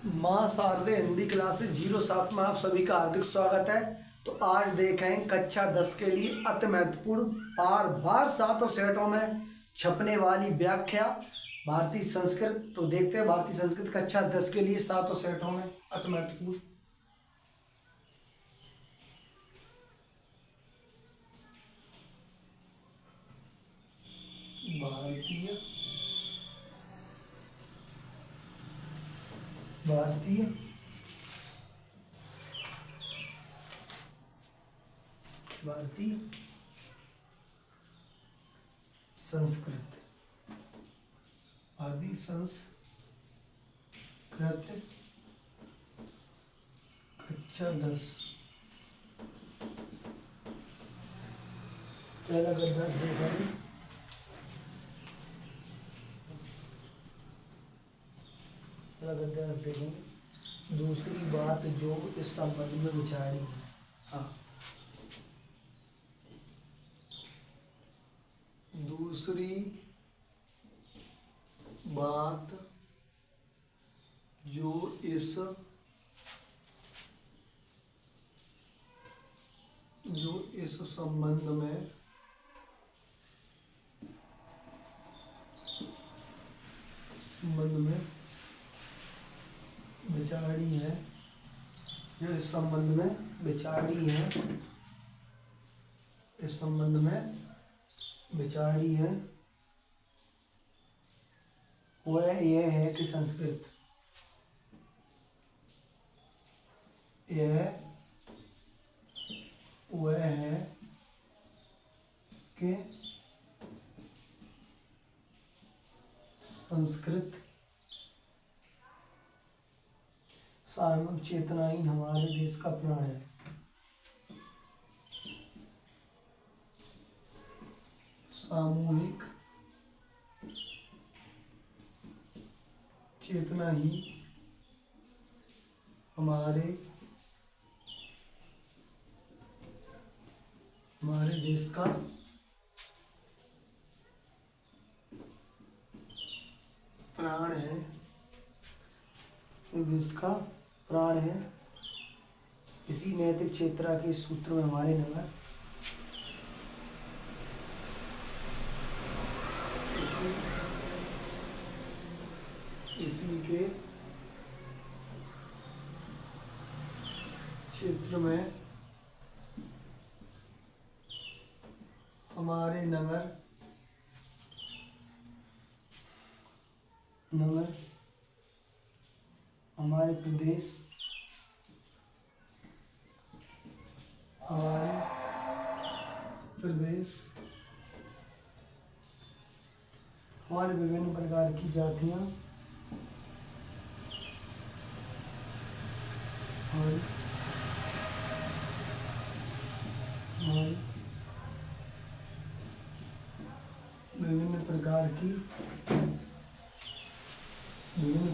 माँ शारदे हिंदी क्लासेस 07 में आप सभी का हार्दिक स्वागत है। तो आज देखें कक्षा 10 के लिए अति महत्वपूर्ण बार बार 7 सेटों में छपने वाली व्याख्या भारतीय संस्कृत। तो देखते हैं भारतीय संस्कृत कक्षा 10 के लिए 7 सेटों में अति महत्वपूर्ण। भारतीय भारतीय भारतीय संस्कृत भारतीय संस्कृत कक्षा 10 पहला गद्दा देखा देखेंगे। दूसरी बात जो इस संबंध में विचारी है, हाँ, दूसरी बात जो इस संबंध में विचारी है, जो इस संबंध में विचारी है, इस संबंध में विचारी है, वह यह है कि संस्कृत वह है कि संस्कृत सामूहिक चेतना ही हमारे देश का प्राण है। सामूहिक चेतना ही हमारे देश का प्राण है, देश का प्राण है। इसी नैतिक चेतना के सूत्र में हमारे नगर इसी के क्षेत्र में हमारे नगर हमारे प्रदेश हमारे विभिन्न प्रकार की जातियां और विभिन्न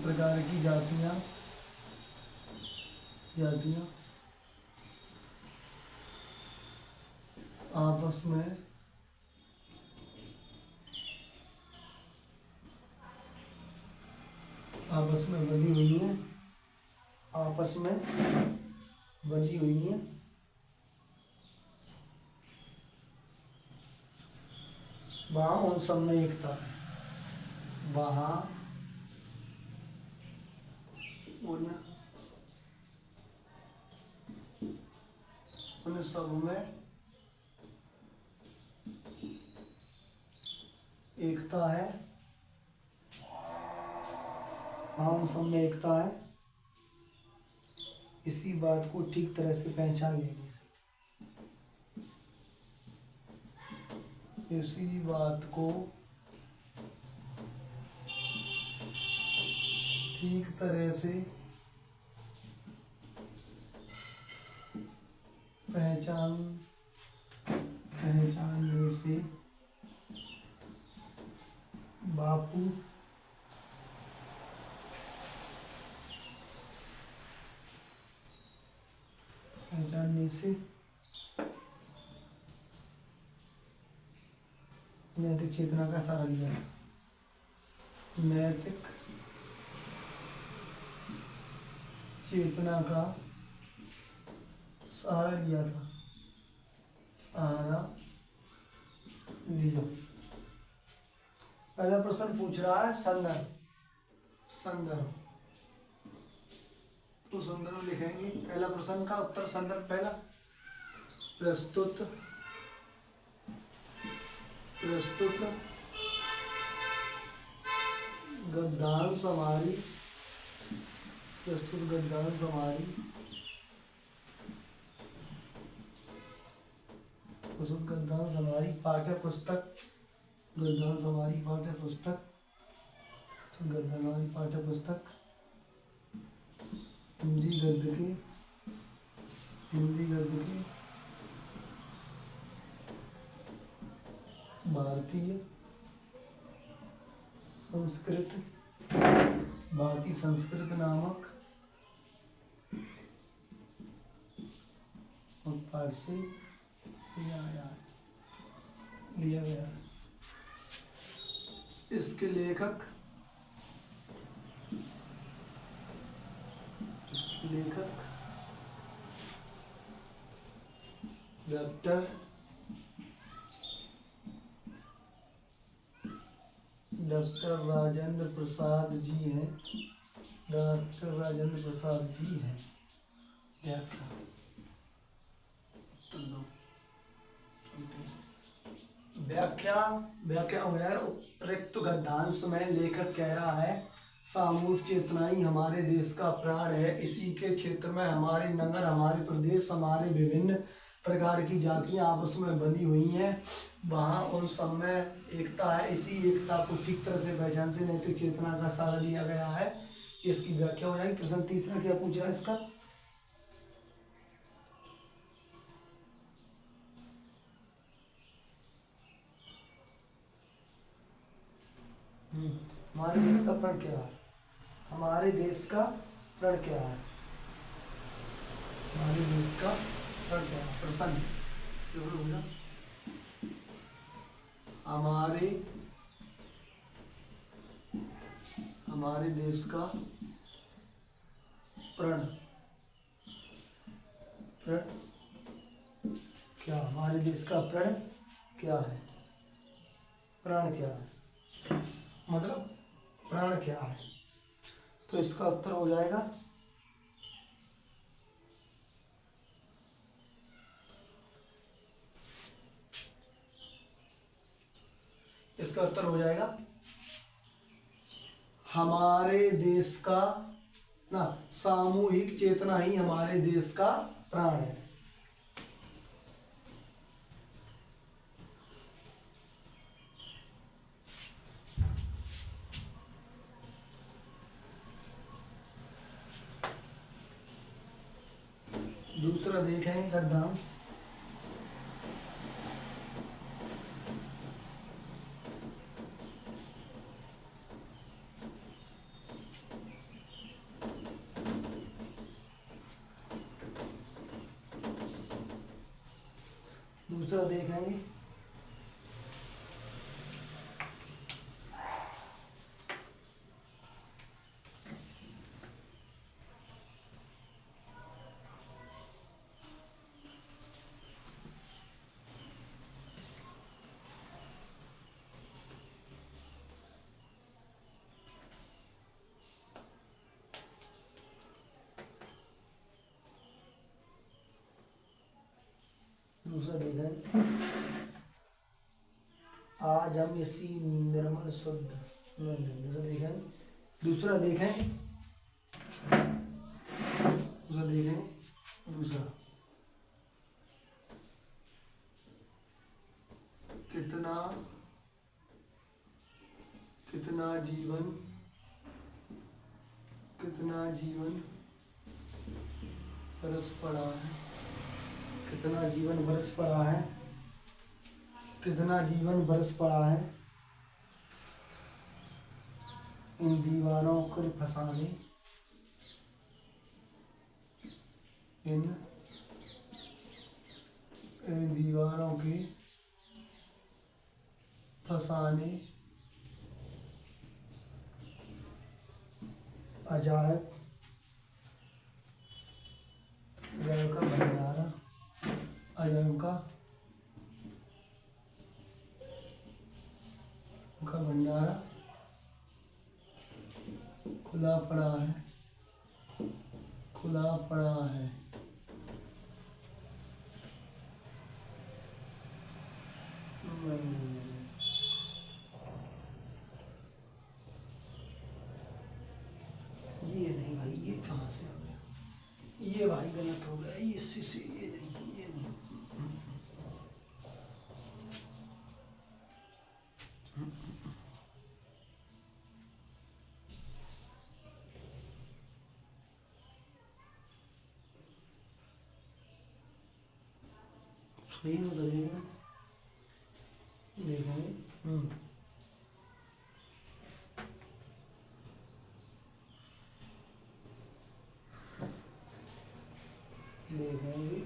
प्रकार की जातियां आपस में बंधी हुई है। वहाँ उन सब में एकता है, वहाँ उन सब में एकता है, वहाँ उन सब में एकता है। इसी बात को ठीक तरह से पहचान लेने से, इसी बात को ठीक तरह से पहचानने से बापू नैतिक चेतना का सहारा लिया। नैतिक चेतना का सहारा लिया था, सहारा लिया। पहला प्रश्न पूछ रहा है संदर्भ, संदर्भ तो संदर्भ लिखेंगे। पहला प्रश्न का उत्तर संदर्भ पहला, प्रस्तुत गद्यांश हमारी, प्रस्तुत गद्यांश हमारी, प्रस्तुत गद्यांश हमारी पाठ्य पुस्तक, गद्यांश हमारी पाठ्य पुस्तक, गद्यांश हमारी पाठ्य पुस्तक हिंदी गद्य के, हिंदी गद्य के भारतीय संस्कृत, भारतीय संस्कृत नामक पाठ से लिया गया। इसके लेखक, इसके लेखक डॉक्टर राजेंद्र प्रसाद जी हैं, डॉक्टर राजेंद्र प्रसाद जी हैं। व्याख्या, व्याख्या हो जाए। उपरोक्त गद्यांश में लेखक कह रहा है सामूहिक चेतना ही हमारे देश का प्राण है। इसी के क्षेत्र में हमारे नगर, हमारे प्रदेश, हमारे विभिन्न प्रकार की जातियां आपस में बंधी हुई हैं, वहाँ उन सब में एकता है। इसी एकता को ठीक तरह से पहचान से नैतिक चेतना का सहारा लिया गया है। इसकी व्याख्या हो जाएगी। प्रश्न तीसरा क्या पूछ रहा है इसका, हमारे देश का प्रण क्या है, हमारे देश का प्रण क्या है, हमारे देश का प्रण क्या है। प्रश्न हमारे, हमारे देश का प्रण, प्रण क्या, हमारे देश का प्रण क्या है, प्राण क्या है, मतलब प्राण क्या है। तो इसका उत्तर हो जाएगा इसका उत्तर हो जाएगा हमारे देश का ना, सामूहिक चेतना ही हमारे देश का प्राण है। दूसरा देखें गद्यांश, दूसरा देखेंगे दूसरा देखें आज हम इसी निर्मल शुद्ध, दूसरा देखें, दूसरा देखें, दूसरा देखें, दूसरा कितना, कितना जीवन, कितना जीवन बरस पड़ा है, कितना जीवन बरस पड़ा है, कितना जीवन बरस पड़ा है इन दीवारों को फंसाने, इन दीवारों के फंसाने अजायब जल का भंडारा, अजम का भंडारा खुला पड़ा है, खुला पड़ा है। ये नहीं भाई, ये कहाँ से आ गया? ये भाई गलत हो गया, ये इससे ये नहीं, ये नहीं। सही हो जाएगा, देखो। देखेंगे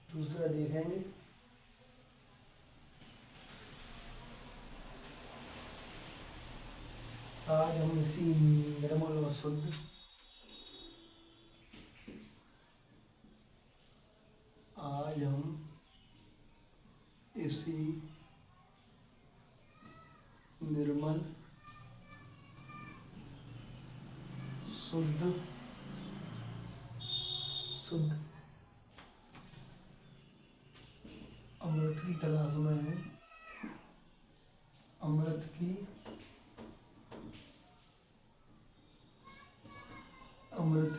दूसरा देखेंगे। आज हम इसी निर्मल और शुद्ध आज हम इसी निर्मल शुद्ध शुद्ध अमृत की तलाश में है, अमृत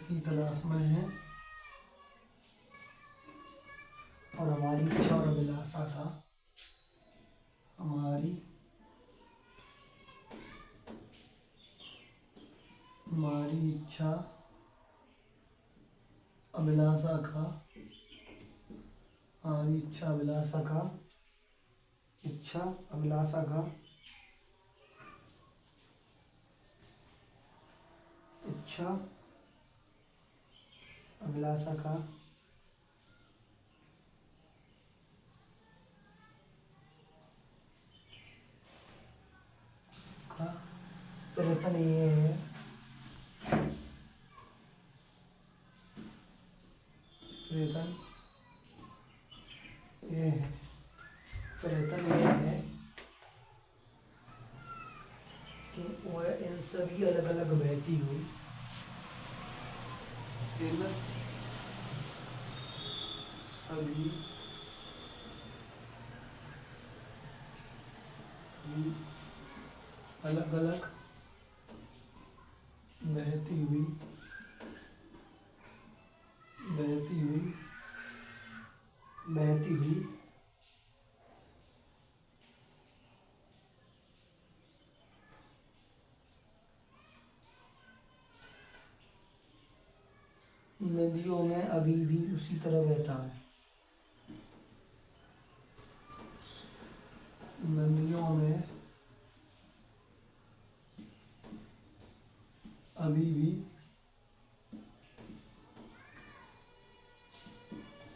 की तलाश में है। और हमारी इच्छा और अभिलाषा का, हमारी इच्छा अभिलाषा का, हमारी इच्छा अभिलाषा का, इच्छा अभिलाषा का, इच्छा अभिलाषा का प्रयत्न ये है, प्रयत्न ये है, प्रयत्न ये है कि वह इन सभी अलग अलग बहती हुई, इन सभी अलग अलग बहती हुई नदियों में अभी भी उसी तरह बहता है, नदियों में अभी भी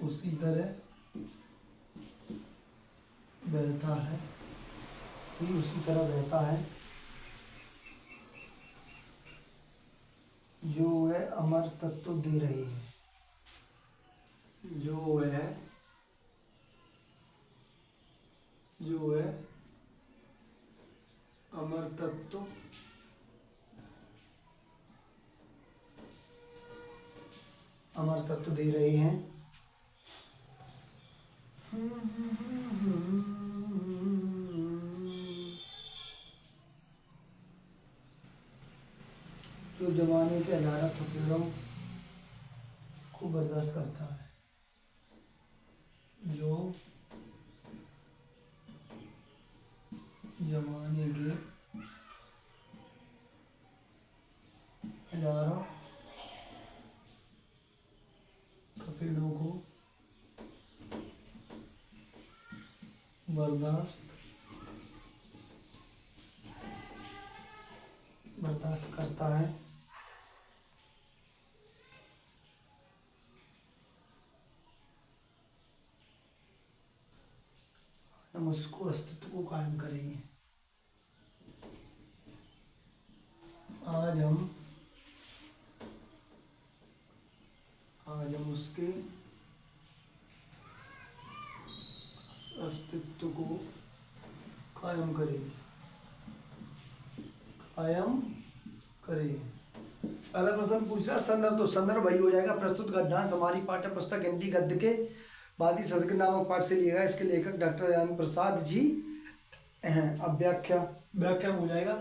उसी तरह बहता है, उसी तरह बहता है जो वह अमर तत्व दे रही है, जो वह अमर तत्व दे रही हैं। जो जमाने के अदालत थपेड़ों को बर्दाश्त करता है, जो जमाने के हजारों कपीलों को बर्दाश्त करता है, हम उसको अस्तित्व को कायम करेंगे। आज हम उसके अस्तित्व को कायम करेंगे। पहला प्रश्न पूछ रहा संदर्भ, तो संदर्भ वही हो जाएगा प्रस्तुत गद्यांश हमारी पाठ्य पुस्तक हिंदी गद्य के भारतीय संस्कृत नामक पाठ से लिया गया। इसके लेखक डॉक्टर राजेंद्र प्रसाद जी हैं। अब व्याख्या हो जाएगा।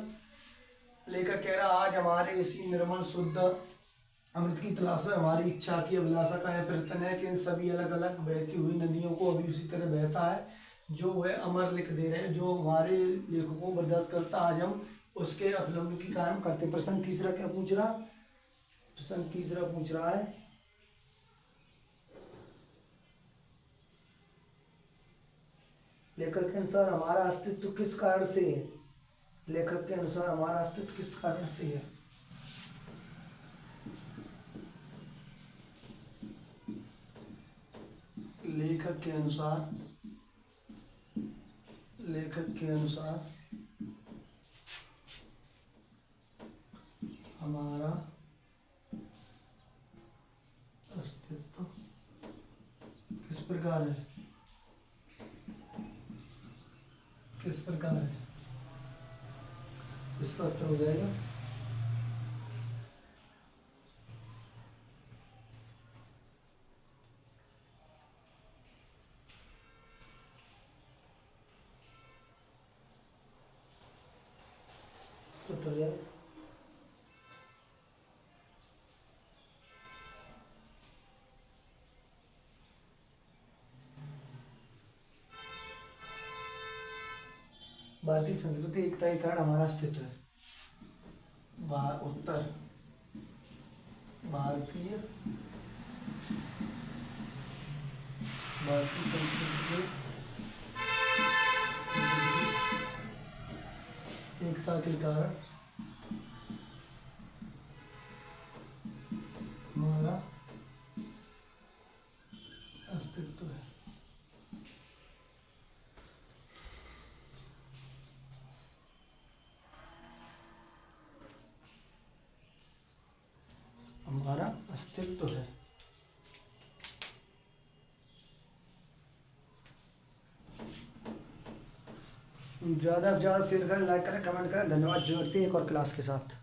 लेखक कह रहा आज हमारे इसी निर्मल शुद्ध अमृत की तलाश में हमारी इच्छा की अभिलाषा का यह प्रयत्न है कि इन सभी अलग अलग बहती हुई नदियों को अभी उसी तरह बहता है जो वह अमर लिख दे रहे हैं, जो हमारे लेखकों को बर्दाश्त करता। आज हम उसके अवलंबन की कायम करते। प्रश्न तीसरा क्या पूछ रहा? प्रश्न तीसरा पूछ रहा है लेखक के अनुसार हमारा अस्तित्व किस कारण से है? लेखक के अनुसार हमारा अस्तित्व किस कारण से है? लेखक के अनुसार हमारा अस्तित्व किस प्रकार है? इसका उत्तर हो जाएगा भारतीय संस्कृति एकता के कारण हमारा अस्तित्व है। उत्तर भारतीय संस्कृति के एकता के कारण हमारा अस्तित्व है। हमारा अस्तित्व है। ज़्यादा से ज़्यादा शेयर करें, लाइक करें, कमेंट करें। धन्यवाद। जोड़ते हैं एक और क्लास के साथ।